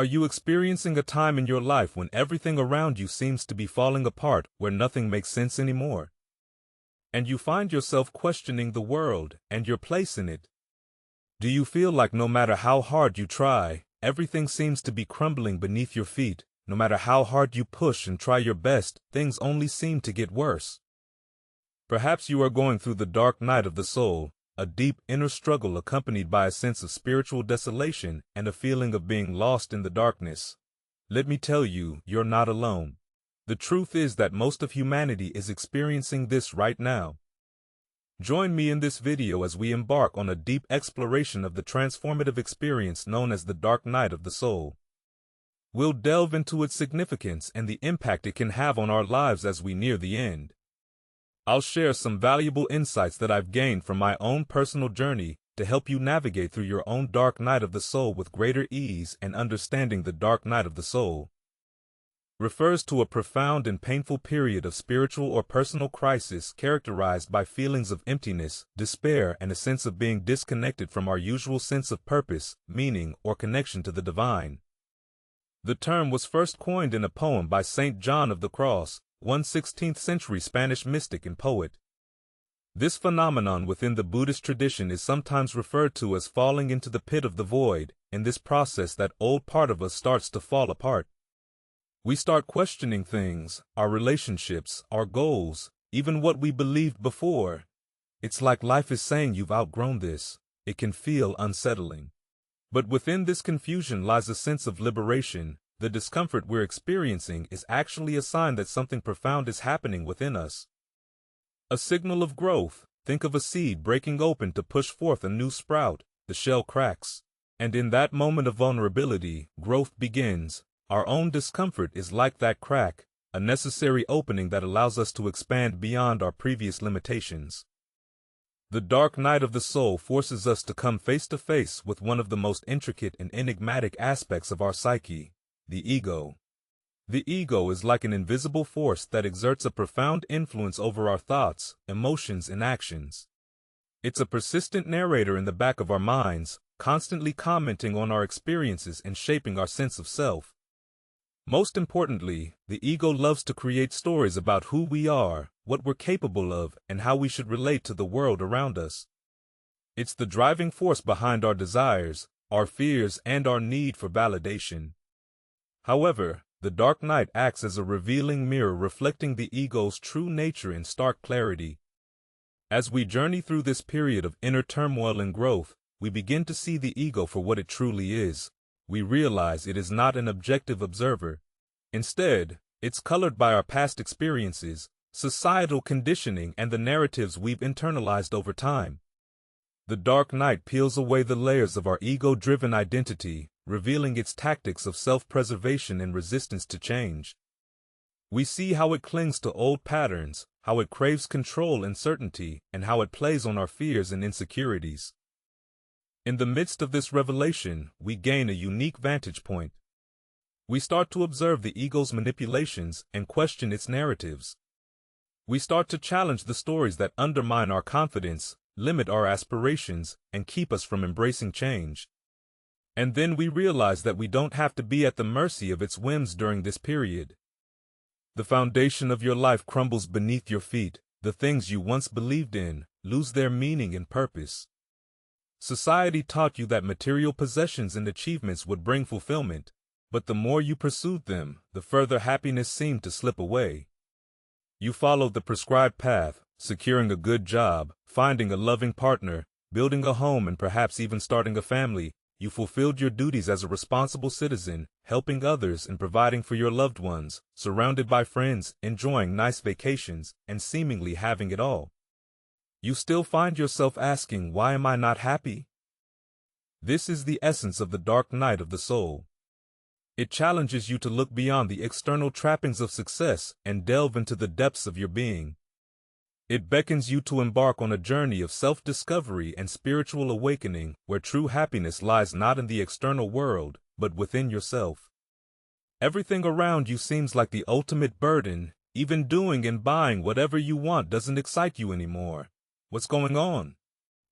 Are you experiencing a time in your life when everything around you seems to be falling apart, where nothing makes sense anymore? And you find yourself questioning the world and your place in it? Do you feel like no matter how hard you try, everything seems to be crumbling beneath your feet? No matter how hard you push and try your best, things only seem to get worse. Perhaps you are going through the dark night of the soul, a deep inner struggle accompanied by a sense of spiritual desolation and a feeling of being lost in the darkness. Let me tell you, you're not alone. The truth is that most of humanity is experiencing this right now. Join me in this video as we embark on a deep exploration of the transformative experience known as the dark night of the soul. We'll delve into its significance and the impact it can have on our lives as we near the end. I'll share some valuable insights that I've gained from my own personal journey to help you navigate through your own dark night of the soul with greater ease. And understanding the dark night of the soul refers to a profound and painful period of spiritual or personal crisis characterized by feelings of emptiness, despair, and a sense of being disconnected from our usual sense of purpose, meaning, or connection to the divine. The term was first coined in a poem by Saint John of the Cross, one 16th century Spanish mystic and poet. This phenomenon within the Buddhist tradition is sometimes referred to as falling into the pit of the void. In this process, that old part of us starts to fall apart. We start questioning things, our relationships, our goals, even what we believed before. It's like life is saying you've outgrown this. It can feel unsettling. But within this confusion lies a sense of liberation. The discomfort we're experiencing is actually a sign that something profound is happening within us. A signal of growth. Think of a seed breaking open to push forth a new sprout. The shell cracks. And in that moment of vulnerability, growth begins. Our own discomfort is like that crack, a necessary opening that allows us to expand beyond our previous limitations. The dark night of the soul forces us to come face to face with one of the most intricate and enigmatic aspects of our psyche, the ego. The ego is like an invisible force that exerts a profound influence over our thoughts, emotions, and actions. It's a persistent narrator in the back of our minds, constantly commenting on our experiences and shaping our sense of self. Most importantly, the ego loves to create stories about who we are, what we're capable of, and how we should relate to the world around us. It's the driving force behind our desires, our fears, and our need for validation. However, the dark night acts as a revealing mirror reflecting the ego's true nature in stark clarity. As we journey through this period of inner turmoil and growth, we begin to see the ego for what it truly is. We realize it is not an objective observer. Instead, it's colored by our past experiences, societal conditioning, and the narratives we've internalized over time. The dark night peels away the layers of our ego-driven identity, revealing its tactics of self-preservation and resistance to change. We see how it clings to old patterns, how it craves control and certainty, and how it plays on our fears and insecurities. In the midst of this revelation, we gain a unique vantage point. We start to observe the ego's manipulations and question its narratives. We start to challenge the stories that undermine our confidence, limit our aspirations, and keep us from embracing change. And then we realize that we don't have to be at the mercy of its whims during this period. The foundation of your life crumbles beneath your feet. The things you once believed in lose their meaning and purpose. Society taught you that material possessions and achievements would bring fulfillment, but the more you pursued them, the further happiness seemed to slip away. You followed the prescribed path, securing a good job, finding a loving partner, building a home, and perhaps even starting a family. You fulfilled your duties as a responsible citizen, helping others and providing for your loved ones, surrounded by friends, enjoying nice vacations, and seemingly having it all. You still find yourself asking, why am I not happy? This is the essence of the dark night of the soul. It challenges you to look beyond the external trappings of success and delve into the depths of your being. It beckons you to embark on a journey of self-discovery and spiritual awakening, where true happiness lies not in the external world, but within yourself. Everything around you seems like the ultimate burden. Even doing and buying whatever you want doesn't excite you anymore. What's going on?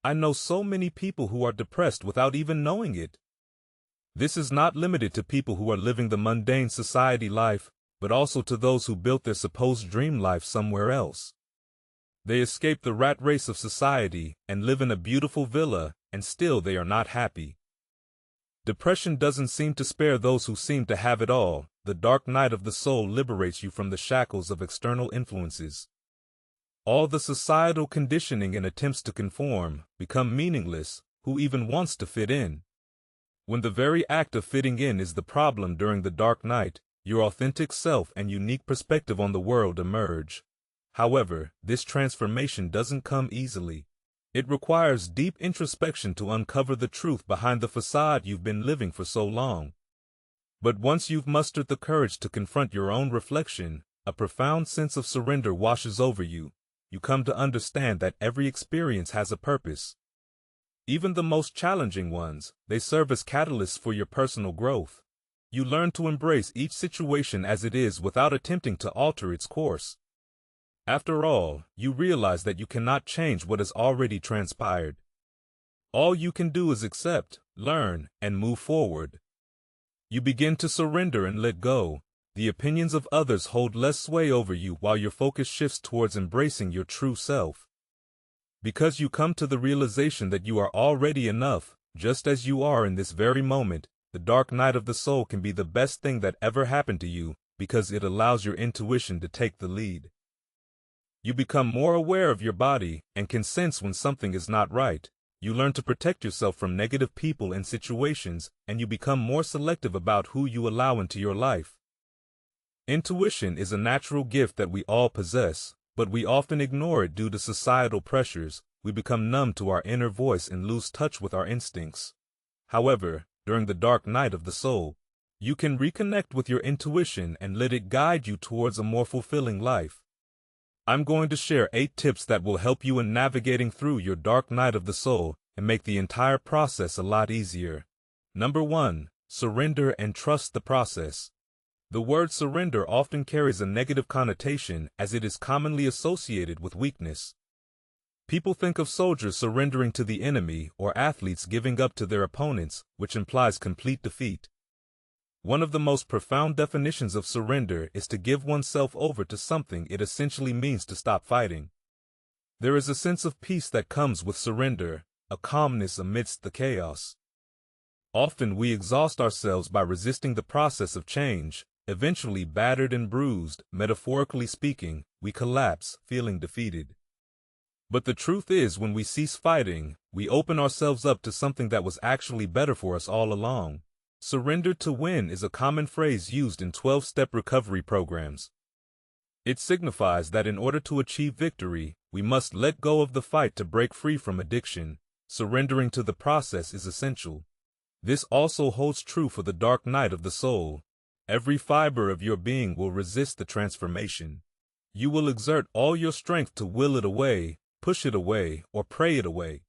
I know so many people who are depressed without even knowing it. This is not limited to people who are living the mundane society life, but also to those who built their supposed dream life somewhere else. They escape the rat race of society and live in a beautiful villa, and still they are not happy. Depression doesn't seem to spare those who seem to have it all. The dark night of the soul liberates you from the shackles of external influences. All the societal conditioning and attempts to conform become meaningless. Who even wants to fit in? When the very act of fitting in is the problem during the dark night, your authentic self and unique perspective on the world emerge. However, this transformation doesn't come easily. It requires deep introspection to uncover the truth behind the facade you've been living for so long. But once you've mustered the courage to confront your own reflection, a profound sense of surrender washes over you. You come to understand that every experience has a purpose. Even the most challenging ones, they serve as catalysts for your personal growth. You learn to embrace each situation as it is without attempting to alter its course. After all, you realize that you cannot change what has already transpired. All you can do is accept, learn, and move forward. You begin to surrender and let go. The opinions of others hold less sway over you while your focus shifts towards embracing your true self. Because you come to the realization that you are already enough, just as you are in this very moment, the dark night of the soul can be the best thing that ever happened to you, because it allows your intuition to take the lead. You become more aware of your body and can sense when something is not right. You learn to protect yourself from negative people and situations, and you become more selective about who you allow into your life. Intuition is a natural gift that we all possess, but we often ignore it due to societal pressures. We become numb to our inner voice and lose touch with our instincts. However, during the dark night of the soul, you can reconnect with your intuition and let it guide you towards a more fulfilling life. I'm going to share 8 tips that will help you in navigating through your dark night of the soul and make the entire process a lot easier. Number 1. Surrender and trust the process. The word surrender often carries a negative connotation as it is commonly associated with weakness. People think of soldiers surrendering to the enemy or athletes giving up to their opponents, which implies complete defeat. One of the most profound definitions of surrender is to give oneself over to something. It essentially means to stop fighting. There is a sense of peace that comes with surrender, a calmness amidst the chaos. Often we exhaust ourselves by resisting the process of change. Eventually, battered and bruised, metaphorically speaking, we collapse, feeling defeated. But the truth is, when we cease fighting, we open ourselves up to something that was actually better for us all along. Surrender to win is a common phrase used in 12-step recovery programs. It signifies that in order to achieve victory, we must let go of the fight to break free from addiction. Surrendering to the process is essential. This also holds true for the dark night of the soul. Every fiber of your being will resist the transformation. You will exert all your strength to will it away, push it away, or pray it away.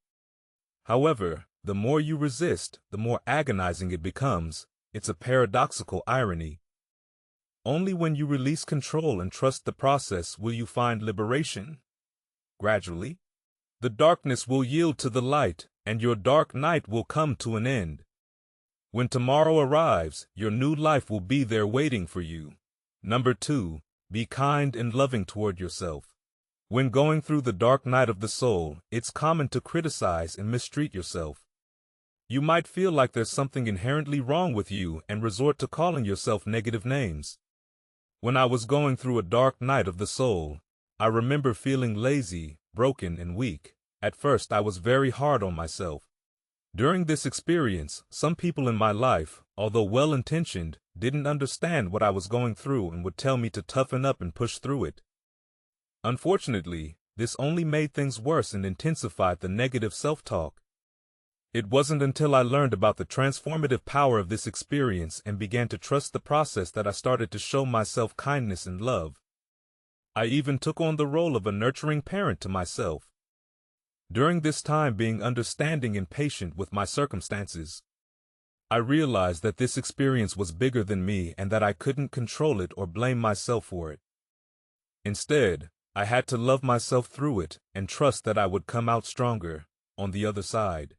However, the more you resist, the more agonizing it becomes. It's a paradoxical irony. Only when you release control and trust the process will you find liberation. Gradually, the darkness will yield to the light, and your dark night will come to an end. When tomorrow arrives, your new life will be there waiting for you. Number 2, be kind and loving toward yourself. When going through the dark night of the soul, it's common to criticize and mistreat yourself. You might feel like there's something inherently wrong with you and resort to calling yourself negative names. When I was going through a dark night of the soul, I remember feeling lazy, broken, and weak. At first, I was very hard on myself. During this experience, some people in my life, although well-intentioned, didn't understand what I was going through and would tell me to toughen up and push through it. Unfortunately, this only made things worse and intensified the negative self-talk. It wasn't until I learned about the transformative power of this experience and began to trust the process that I started to show myself kindness and love. I even took on the role of a nurturing parent to myself. During this time, being understanding and patient with my circumstances, I realized that this experience was bigger than me and that I couldn't control it or blame myself for it. Instead, I had to love myself through it and trust that I would come out stronger on the other side.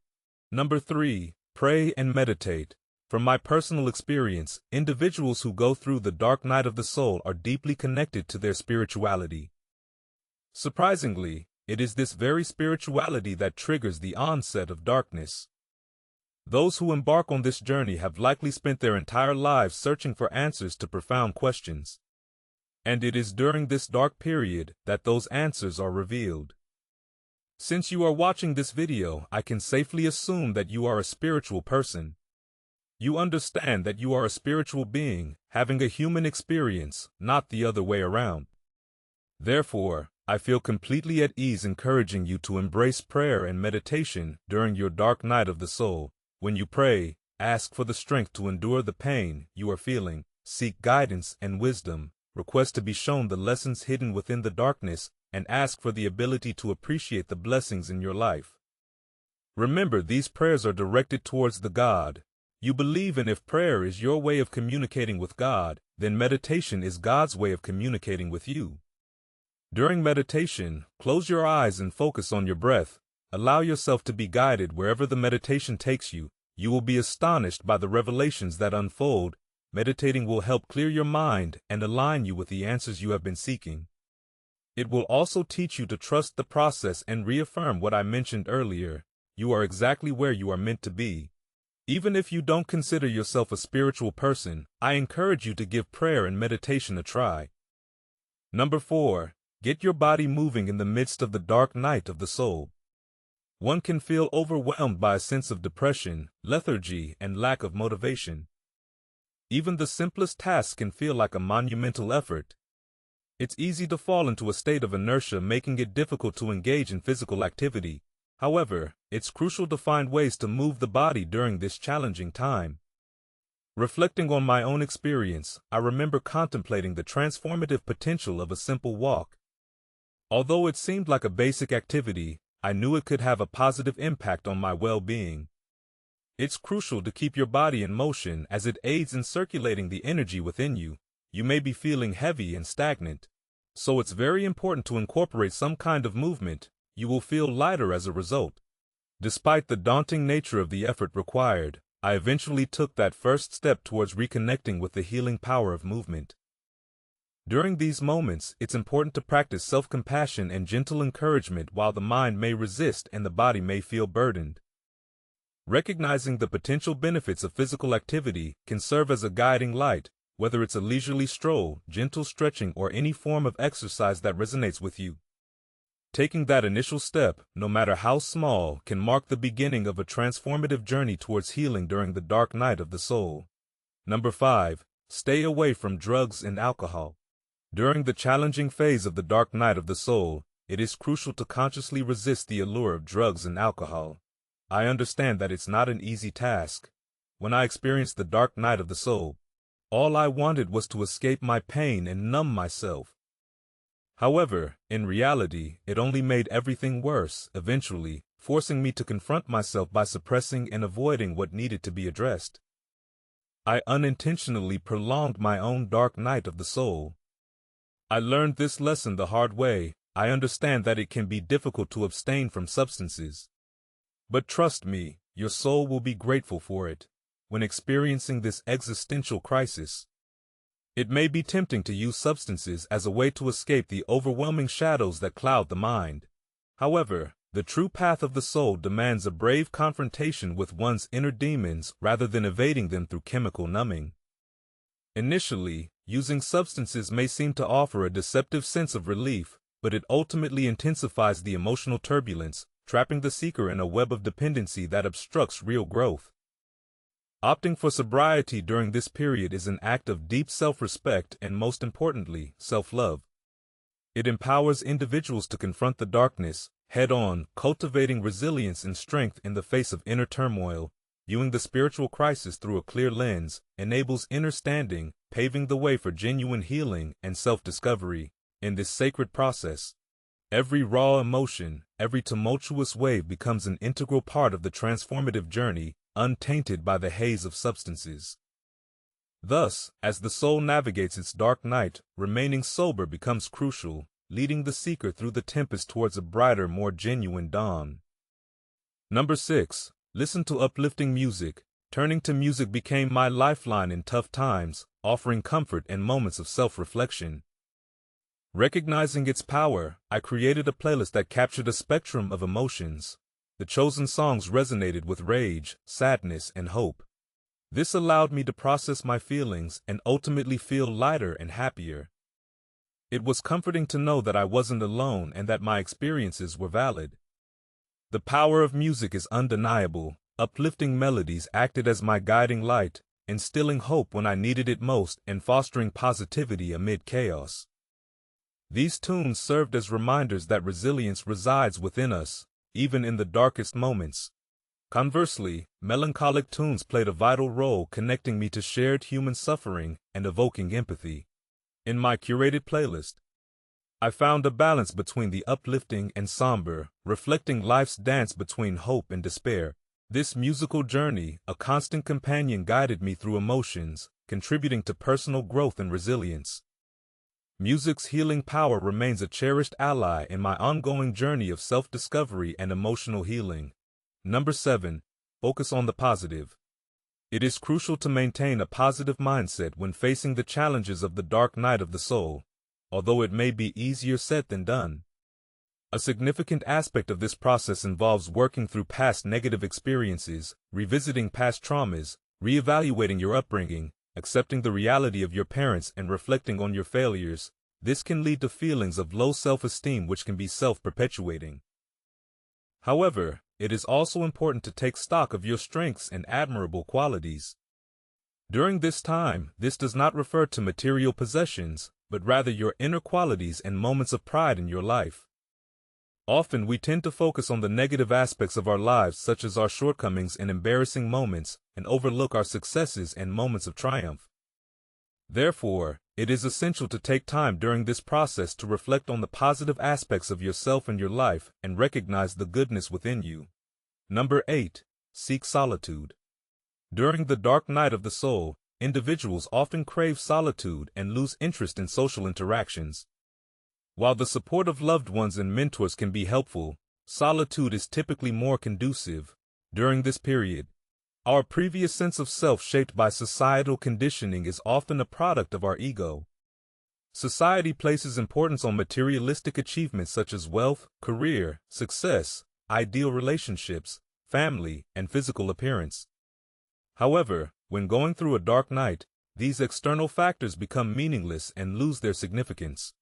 Number 3, pray and meditate. From my personal experience, individuals who go through the dark night of the soul are deeply connected to their spirituality. Surprisingly, it is this very spirituality that triggers the onset of darkness. Those who embark on this journey have likely spent their entire lives searching for answers to profound questions. And it is during this dark period that those answers are revealed. Since you are watching this video, I can safely assume that you are a spiritual person. You understand that you are a spiritual being, having a human experience, not the other way around. Therefore, I feel completely at ease encouraging you to embrace prayer and meditation during your dark night of the soul. When you pray, ask for the strength to endure the pain you are feeling, seek guidance and wisdom, request to be shown the lessons hidden within the darkness, and ask for the ability to appreciate the blessings in your life. Remember, these prayers are directed towards the God you believe in. If prayer is your way of communicating with God, then meditation is God's way of communicating with you. During meditation, close your eyes and focus on your breath. Allow yourself to be guided wherever the meditation takes you. You will be astonished by the revelations that unfold. Meditating will help clear your mind and align you with the answers you have been seeking. It will also teach you to trust the process and reaffirm what I mentioned earlier. You are exactly where you are meant to be. Even if you don't consider yourself a spiritual person, I encourage you to give prayer and meditation a try. Number 4. Get your body moving in the midst of the dark night of the soul. One can feel overwhelmed by a sense of depression, lethargy, and lack of motivation. Even the simplest tasks can feel like a monumental effort. It's easy to fall into a state of inertia, making it difficult to engage in physical activity. However, it's crucial to find ways to move the body during this challenging time. Reflecting on my own experience, I remember contemplating the transformative potential of a simple walk. Although it seemed like a basic activity, I knew it could have a positive impact on my well-being. It's crucial to keep your body in motion as it aids in circulating the energy within you. You may be feeling heavy and stagnant, so it's very important to incorporate some kind of movement. You will feel lighter as a result. Despite the daunting nature of the effort required, I eventually took that first step towards reconnecting with the healing power of movement. During these moments, it's important to practice self-compassion and gentle encouragement. While the mind may resist and the body may feel burdened, recognizing the potential benefits of physical activity can serve as a guiding light. Whether it's a leisurely stroll, gentle stretching, or any form of exercise that resonates with you. Taking that initial step, no matter how small, can mark the beginning of a transformative journey towards healing during the dark night of the soul. Number 5. Stay away from drugs and alcohol. During the challenging phase of the dark night of the soul, it is crucial to consciously resist the allure of drugs and alcohol. I understand that it's not an easy task. When I experienced the dark night of the soul, all I wanted was to escape my pain and numb myself. However, in reality, it only made everything worse, eventually, forcing me to confront myself by suppressing and avoiding what needed to be addressed. I unintentionally prolonged my own dark night of the soul. I learned this lesson the hard way. I understand that it can be difficult to abstain from substances. But trust me, your soul will be grateful for it. When experiencing this existential crisis, it may be tempting to use substances as a way to escape the overwhelming shadows that cloud the mind. However, the true path of the soul demands a brave confrontation with one's inner demons rather than evading them through chemical numbing. Initially, using substances may seem to offer a deceptive sense of relief, but it ultimately intensifies the emotional turbulence, trapping the seeker in a web of dependency that obstructs real growth. Opting for sobriety during this period is an act of deep self-respect and, most importantly, self-love. It empowers individuals to confront the darkness head-on, cultivating resilience and strength in the face of inner turmoil. Viewing the spiritual crisis through a clear lens enables inner standing, paving the way for genuine healing and self-discovery. In this sacred process, every raw emotion, every tumultuous wave becomes an integral part of the transformative journey, untainted by the haze of substances. Thus, as the soul navigates its dark night, remaining sober becomes crucial, leading the seeker through the tempest towards a brighter, more genuine dawn. Number 6. Listen to uplifting music. Turning to music became my lifeline in tough times, offering comfort and moments of self-reflection. Recognizing its power, I created a playlist that captured a spectrum of emotions. The chosen songs resonated with rage, sadness, and hope. This allowed me to process my feelings and ultimately feel lighter and happier. It was comforting to know that I wasn't alone and that my experiences were valid. The power of music is undeniable. Uplifting melodies acted as my guiding light, instilling hope when I needed it most and fostering positivity amid chaos. These tunes served as reminders that resilience resides within us, even in the darkest moments. Conversely, melancholic tunes played a vital role connecting me to shared human suffering and evoking empathy. In my curated playlist, I found a balance between the uplifting and somber, reflecting life's dance between hope and despair. This musical journey, a constant companion, guided me through emotions, contributing to personal growth and resilience. Music's healing power remains a cherished ally in my ongoing journey of self-discovery and emotional healing. Number 7. Focus on the positive. It is crucial to maintain a positive mindset when facing the challenges of the dark night of the soul, although it may be easier said than done. A significant aspect of this process involves working through past negative experiences, revisiting past traumas, reevaluating your upbringing, accepting the reality of your parents, and reflecting on your failures. This can lead to feelings of low self-esteem which can be self-perpetuating. However, it is also important to take stock of your strengths and admirable qualities. During this time, this does not refer to material possessions, but rather your inner qualities and moments of pride in your life. Often we tend to focus on the negative aspects of our lives, such as our shortcomings and embarrassing moments, and overlook our successes and moments of triumph. Therefore, it is essential to take time during this process to reflect on the positive aspects of yourself and your life and recognize the goodness within you. Number 8. Seek solitude. During the dark night of the soul, individuals often crave solitude and lose interest in social interactions. While the support of loved ones and mentors can be helpful, solitude is typically more conducive. During this period, our previous sense of self, shaped by societal conditioning, is often a product of our ego. Society places importance on materialistic achievements such as wealth, career, success, ideal relationships, family, and physical appearance. However, when going through a dark night, these external factors become meaningless and lose their significance.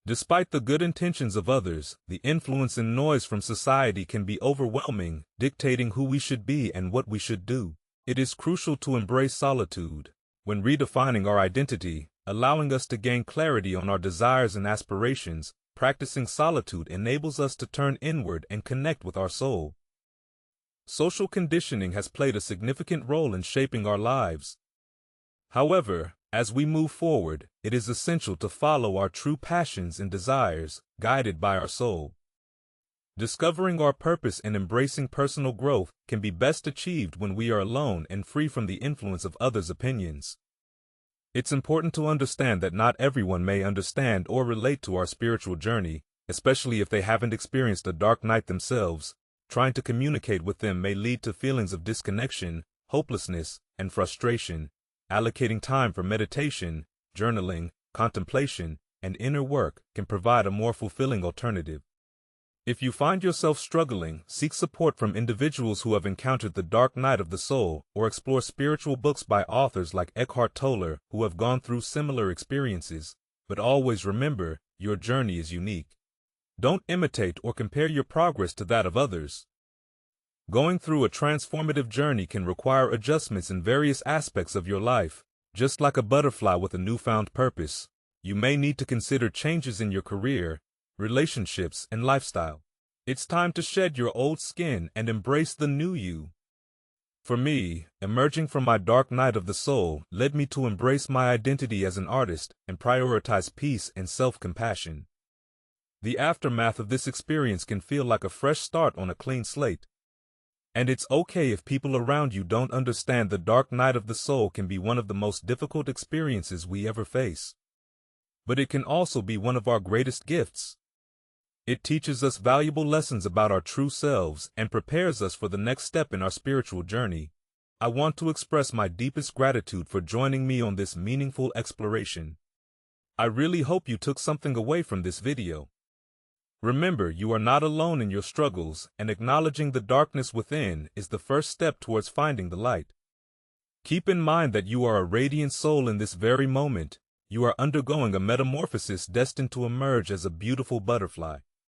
Despite the good intentions of others, the influence and noise from society can be overwhelming, dictating who we should be and what we should do. It is crucial to embrace solitude when redefining our identity, allowing us to gain clarity on our desires and aspirations. Practicing solitude enables us to turn inward and connect with our soul. Social conditioning has played a significant role in shaping our lives. However, as we move forward, it is essential to follow our true passions and desires, guided by our soul. Discovering our purpose and embracing personal growth can be best achieved when we are alone and free from the influence of others' opinions. It's important to understand that not everyone may understand or relate to our spiritual journey, especially if they haven't experienced a dark night themselves. Trying to communicate with them may lead to feelings of disconnection, hopelessness, and frustration. Allocating time for meditation, journaling, contemplation, and inner work can provide a more fulfilling alternative. If you find yourself struggling, seek support from individuals who have encountered the dark night of the soul, or explore spiritual books by authors like Eckhart Tolle who have gone through similar experiences. But always remember, your journey is unique. Don't imitate or compare your progress to that of others. Going through a transformative journey can require adjustments in various aspects of your life. Just like a butterfly with a newfound purpose, you may need to consider changes in your career, relationships, and lifestyle. It's time to shed your old skin and embrace the new you. For me, emerging from my dark night of the soul led me to embrace my identity as an artist and prioritize peace and self-compassion. The aftermath of this experience can feel like a fresh start on a clean slate. And it's okay if people around you don't understand. The dark night of the soul can be one of the most difficult experiences we ever face. But it can also be one of our greatest gifts. It teaches us valuable lessons about our true selves and prepares us for the next step in our spiritual journey. I want to express my deepest gratitude for joining me on this meaningful exploration. I really hope you took something away from this video. Remember, you are not alone in your struggles, and acknowledging the darkness within is the first step towards finding the light. Keep in mind that you are a radiant soul in this very moment. You are undergoing a metamorphosis destined to emerge as a beautiful butterfly.